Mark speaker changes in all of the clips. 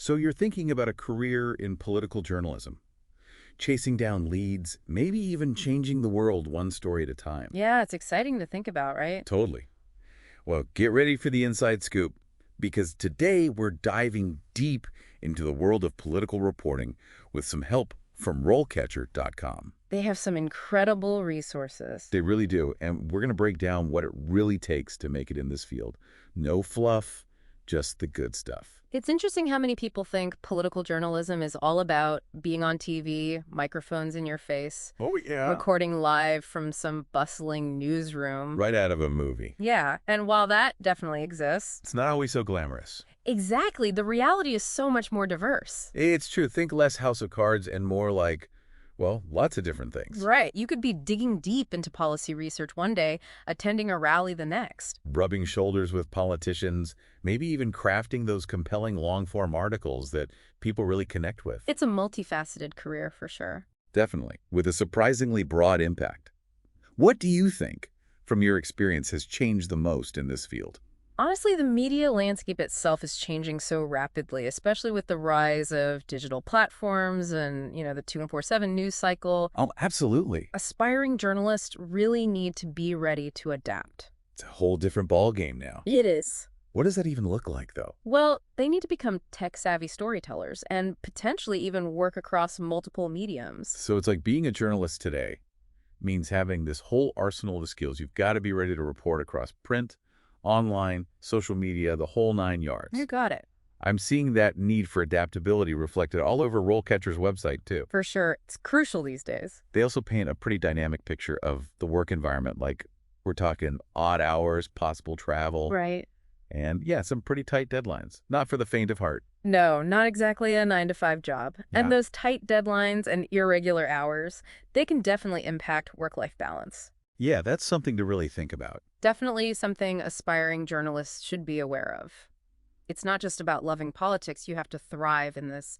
Speaker 1: So you're thinking about a career in political journalism, chasing down leads, maybe even changing the world one story at a time.
Speaker 2: Yeah, it's exciting to think about, right?
Speaker 1: Totally. Well, get ready for the inside scoop, because today we're diving deep into the world of political reporting with some help from RoleCatcher.com.
Speaker 2: They have some incredible resources.
Speaker 1: They really do, and we're going to break down what it really takes to make it in this field. No fluff, just the good stuff.
Speaker 2: It's interesting how many people think political journalism is all about being on TV, microphones in your face,
Speaker 1: Oh, yeah.
Speaker 2: recording live from some bustling newsroom.
Speaker 1: Right out of a movie.
Speaker 2: Yeah, and while that definitely exists,
Speaker 1: It's not always so glamorous.
Speaker 2: exactly, the reality is so much more diverse.
Speaker 1: It's true. Think less House of Cards and more like, well, lots of different things.
Speaker 2: Right, you could be digging deep into policy research one day, attending a rally the next.
Speaker 1: Rubbing shoulders with politicians, maybe even crafting those compelling long-form articles that people really connect with.
Speaker 2: It's a multifaceted career for sure.
Speaker 1: Definitely, with a surprisingly broad impact. What do you think, from your experience, has changed the most in this field?
Speaker 2: Honestly, the media landscape itself is changing so rapidly, especially with the rise of digital platforms and, the 24/7 news cycle.
Speaker 1: Oh, absolutely.
Speaker 2: Aspiring journalists really need to be ready to adapt.
Speaker 1: It's a whole different ballgame now.
Speaker 2: It is.
Speaker 1: What does that even look like, though?
Speaker 2: Well, they need to become tech-savvy storytellers and potentially even work across multiple mediums.
Speaker 1: So it's like being a journalist today means having this whole arsenal of skills. You've got to be ready to report across print, online, social media, the whole 9 yards.
Speaker 2: You got it.
Speaker 1: I'm seeing that need for adaptability reflected all over RoleCatcher's website, too.
Speaker 2: For sure. It's crucial these days.
Speaker 1: They also paint a pretty dynamic picture of the work environment, like we're talking odd hours, possible travel,
Speaker 2: Right.
Speaker 1: and yeah, some pretty tight deadlines. Not for the faint of heart.
Speaker 2: No, not exactly a 9-to-5 job.
Speaker 1: Yeah.
Speaker 2: And those tight deadlines and irregular hours, they can definitely impact work-life balance.
Speaker 1: Yeah, that's something to really think about.
Speaker 2: Definitely something aspiring journalists should be aware of. It's not just about loving politics. You have to thrive in this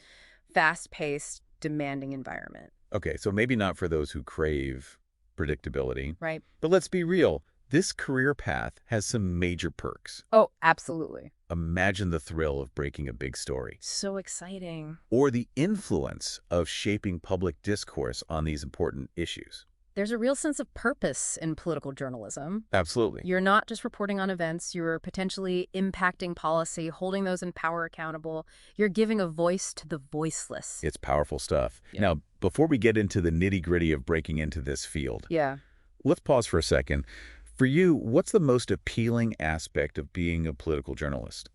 Speaker 2: fast-paced, demanding environment.
Speaker 1: Okay, so maybe not for those who crave predictability.
Speaker 2: Right?
Speaker 1: But let's be real. This career path has some major perks.
Speaker 2: Oh, absolutely.
Speaker 1: Imagine the thrill of breaking a big story,
Speaker 2: So exciting.
Speaker 1: or the influence of shaping public discourse on these important issues.
Speaker 2: There's a real sense of purpose in political journalism.
Speaker 1: Absolutely.
Speaker 2: You're not just reporting on events, you're potentially impacting policy, holding those in power accountable. You're giving a voice to the voiceless.
Speaker 1: It's powerful stuff.
Speaker 2: Yeah.
Speaker 1: Now, before we get into the nitty-gritty of breaking into this field,
Speaker 2: Yeah.
Speaker 1: let's pause for a second. For you, what's the most appealing aspect of being a political journalist?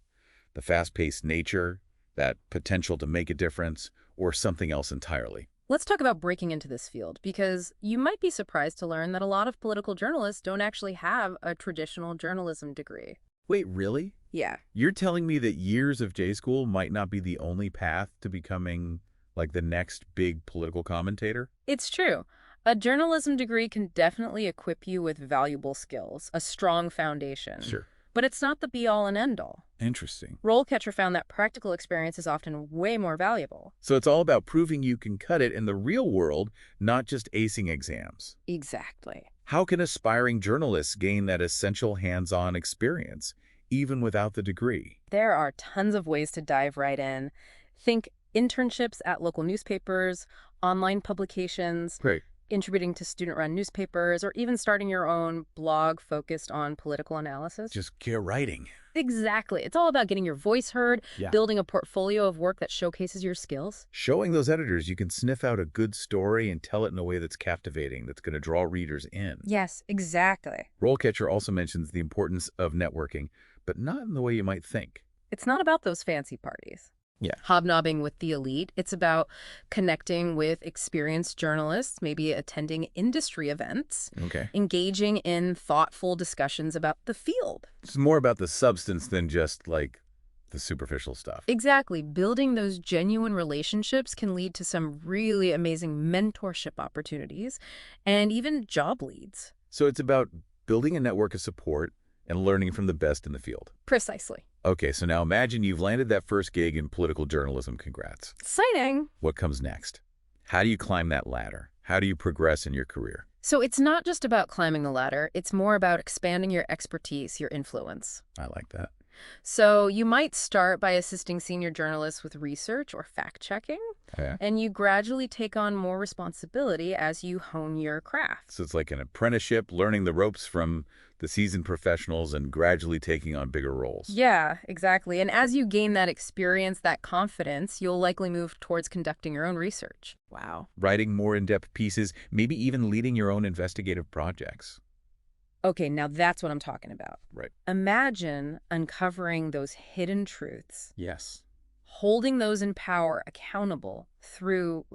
Speaker 1: The fast-paced nature, that potential to make a difference, or something else entirely?
Speaker 2: Let's talk about breaking into this field, because you might be surprised to learn that a lot of political journalists don't actually have a traditional journalism degree.
Speaker 1: Wait, really?
Speaker 2: Yeah.
Speaker 1: You're telling me that years of J-school might not be the only path to becoming, like, the next big political commentator?
Speaker 2: It's true. A journalism degree can definitely equip you with valuable skills, a strong foundation.
Speaker 1: Sure.
Speaker 2: But it's not the be-all and end-all.
Speaker 1: Interesting.
Speaker 2: RoleCatcher found that practical experience is often way more valuable.
Speaker 1: So it's all about proving you can cut it in the real world, not just acing exams.
Speaker 2: Exactly.
Speaker 1: How can aspiring journalists gain that essential hands-on experience, even without the degree?
Speaker 2: There are tons of ways to dive right in. Think internships at local newspapers, online publications,
Speaker 1: Great.
Speaker 2: contributing to student-run newspapers, or even starting your own blog focused on political analysis.
Speaker 1: Just get writing.
Speaker 2: Exactly. It's all about getting your voice heard,
Speaker 1: Yeah.
Speaker 2: building a portfolio of work that showcases your skills.
Speaker 1: Showing those editors you can sniff out a good story and tell it in a way that's captivating, that's going to draw readers in.
Speaker 2: Yes, exactly.
Speaker 1: RoleCatcher also mentions the importance of networking, but not in the way you might think.
Speaker 2: It's not about those fancy parties.
Speaker 1: Yeah.
Speaker 2: Hobnobbing with the elite. It's about connecting with experienced journalists, maybe attending industry events,
Speaker 1: Okay.
Speaker 2: engaging in thoughtful discussions about the field.
Speaker 1: It's more about the substance than just, like, the superficial stuff.
Speaker 2: Exactly. Building those genuine relationships can lead to some really amazing mentorship opportunities and even job leads.
Speaker 1: So it's about building a network of support and learning from the best in the field.
Speaker 2: Precisely.
Speaker 1: Okay, so now imagine you've landed that first gig in political journalism. Congrats.
Speaker 2: Exciting.
Speaker 1: What comes next? How do you climb that ladder? How do you progress in your career?
Speaker 2: So it's not just about climbing the ladder. It's more about expanding your expertise, your influence.
Speaker 1: I like that.
Speaker 2: So you might start by assisting senior journalists with research or fact-checking,
Speaker 1: Yeah.
Speaker 2: and you gradually take on more responsibility as you hone your craft.
Speaker 1: So it's like an apprenticeship, learning the ropes from the seasoned professionals and gradually taking on bigger roles.
Speaker 2: Yeah, exactly. And as you gain that experience, that confidence, you'll likely move towards conducting your own research. Wow.
Speaker 1: Writing more in-depth pieces, maybe even leading your own investigative projects.
Speaker 2: Okay, now that's what I'm talking about.
Speaker 1: Right.
Speaker 2: Imagine uncovering those hidden truths,
Speaker 1: Yes.
Speaker 2: holding those in power accountable through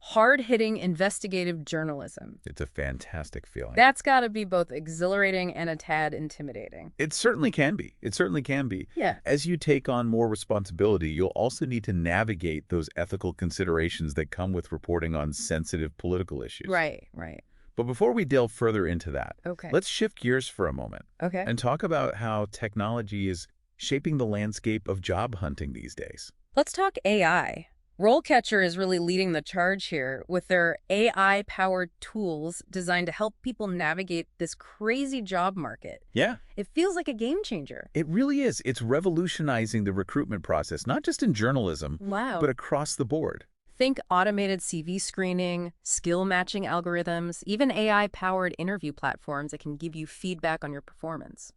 Speaker 2: hard-hitting investigative journalism.
Speaker 1: It's a fantastic feeling.
Speaker 2: That's got to be both exhilarating and a tad intimidating.
Speaker 1: It certainly can be. It certainly can be.
Speaker 2: Yeah.
Speaker 1: As you take on more responsibility, you'll also need to navigate those ethical considerations that come with reporting on sensitive political issues.
Speaker 2: Right, right.
Speaker 1: But before we delve further into that,
Speaker 2: Okay.
Speaker 1: let's shift gears for a moment
Speaker 2: Okay.
Speaker 1: and talk about how technology is shaping the landscape of job hunting these days.
Speaker 2: Let's talk AI. RoleCatcher is really leading the charge here with their AI-powered tools designed to help people navigate this crazy job market.
Speaker 1: Yeah,
Speaker 2: It feels like a game changer.
Speaker 1: it really is. It's revolutionizing the recruitment process, not just in journalism,
Speaker 2: Wow.
Speaker 1: but across the board.
Speaker 2: Think automated CV screening, skill matching algorithms, even AI-powered interview platforms that can give you feedback on your performance.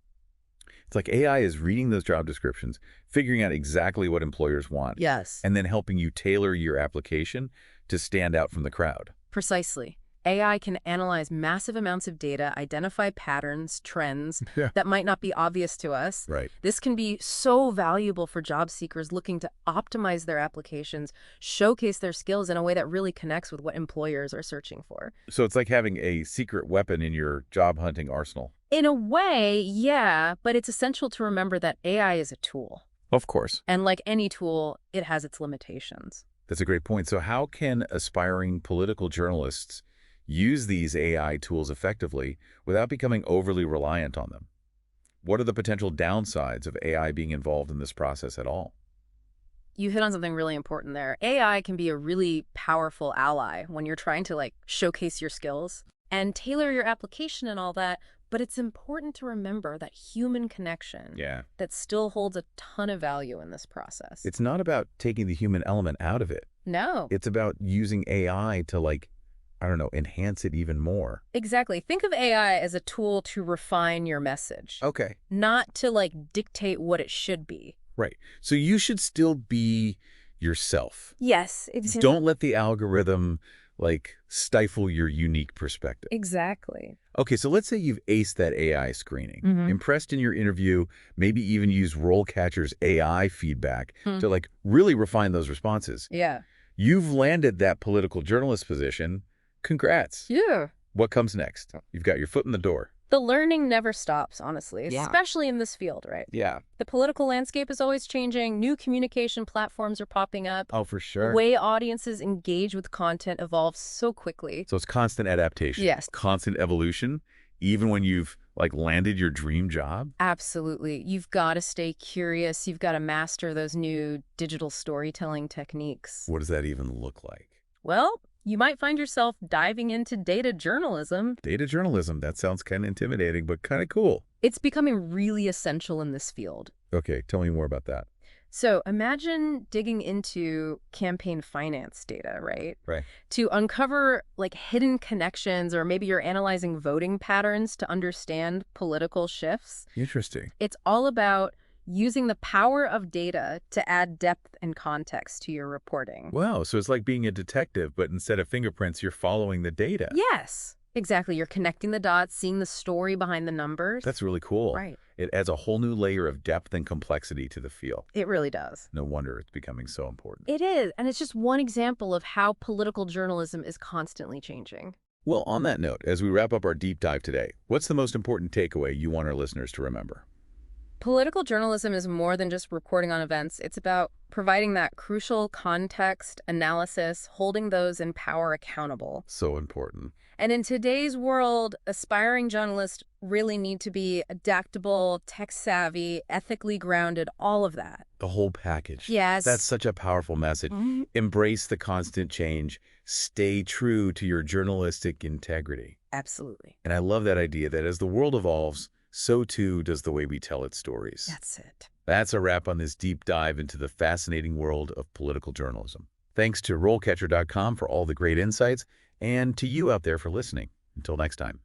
Speaker 1: It's like AI is reading those job descriptions, figuring out exactly what employers want,
Speaker 2: Yes.
Speaker 1: and then helping you tailor your application to stand out from the crowd.
Speaker 2: Precisely. AI can analyze massive amounts of data, identify patterns, trends
Speaker 1: Yeah.
Speaker 2: that might not be obvious to us.
Speaker 1: Right.
Speaker 2: This can be so valuable for job seekers looking to optimize their applications, showcase their skills in a way that really connects with what employers are searching for.
Speaker 1: So it's like having a secret weapon in your job hunting arsenal.
Speaker 2: In a way, yeah, but it's essential to remember that AI is a tool.
Speaker 1: Of course.
Speaker 2: And like any tool, it has its limitations.
Speaker 1: That's a great point. So how can aspiring political journalists use these AI tools effectively without becoming overly reliant on them? What are the potential downsides of AI being involved in this process at all?
Speaker 2: You hit on something really important there. AI can be a really powerful ally when you're trying to showcase your skills and tailor your application and all that. But it's important to remember that human connection
Speaker 1: Yeah.
Speaker 2: that still holds a ton of value in this process.
Speaker 1: It's not about taking the human element out of it.
Speaker 2: No.
Speaker 1: It's about using AI to, I don't know, enhance it even more.
Speaker 2: Exactly. Think of AI as a tool to refine your message,
Speaker 1: Okay.
Speaker 2: not to dictate what it should be.
Speaker 1: Right. So you should still be yourself.
Speaker 2: Yes.
Speaker 1: Don't let the algorithm, stifle your unique perspective.
Speaker 2: Exactly.
Speaker 1: Okay, so let's say you've aced that AI screening,
Speaker 2: Mhm.
Speaker 1: impressed in your interview, maybe even used RoleCatcher's AI feedback
Speaker 2: Hmm.
Speaker 1: to, really refine those responses.
Speaker 2: Yeah.
Speaker 1: You've landed that political journalist position. Congrats.
Speaker 2: Yeah.
Speaker 1: What comes next? You've got your foot in the door.
Speaker 2: The learning never stops, honestly,
Speaker 1: Yeah.
Speaker 2: especially in this field, right?
Speaker 1: Yeah.
Speaker 2: The political landscape is always changing. New communication platforms are popping up.
Speaker 1: Oh, for
Speaker 2: The
Speaker 1: sure.
Speaker 2: way audiences engage with content evolves so quickly.
Speaker 1: So it's constant adaptation.
Speaker 2: Yes.
Speaker 1: Constant evolution, even when you've, landed your dream job.
Speaker 2: Absolutely. You've got to stay curious. You've got to master those new digital storytelling techniques.
Speaker 1: What does that even look like?
Speaker 2: Well, you might find yourself diving into data journalism.
Speaker 1: Data journalism, that sounds kind of intimidating, but kind of cool.
Speaker 2: It's becoming really essential in this field.
Speaker 1: Okay, tell me more about that.
Speaker 2: So imagine digging into campaign finance data, right?
Speaker 1: Right.
Speaker 2: To uncover hidden connections, or maybe you're analyzing voting patterns to understand political shifts.
Speaker 1: Interesting.
Speaker 2: It's all about using the power of data to add depth and context to your reporting.
Speaker 1: Wow, so it's like being a detective, but instead of fingerprints, you're following the data.
Speaker 2: Yes, exactly. You're connecting the dots, seeing the story behind the numbers.
Speaker 1: That's really cool.
Speaker 2: Right.
Speaker 1: It adds a whole new layer of depth and complexity to the field.
Speaker 2: It really does.
Speaker 1: No wonder it's becoming so important.
Speaker 2: It is, and it's just one example of how political journalism is constantly changing.
Speaker 1: Well, on that note, as we wrap up our deep dive today, what's the most important takeaway you want our listeners to remember?
Speaker 2: Political journalism is more than just reporting on events. It's about providing that crucial context, analysis, holding those in power accountable.
Speaker 1: So important.
Speaker 2: And in today's world, aspiring journalists really need to be adaptable, tech-savvy, ethically grounded, all of that.
Speaker 1: The whole package.
Speaker 2: Yes.
Speaker 1: That's such a powerful message. Embrace the constant change. Stay true to your journalistic integrity.
Speaker 2: Absolutely.
Speaker 1: And I love that idea that as the world evolves, so too does the way we tell its stories.
Speaker 2: That's it.
Speaker 1: That's a wrap on this deep dive into the fascinating world of political journalism. Thanks to RoleCatcher.com for all the great insights, and to you out there for listening. Until next time.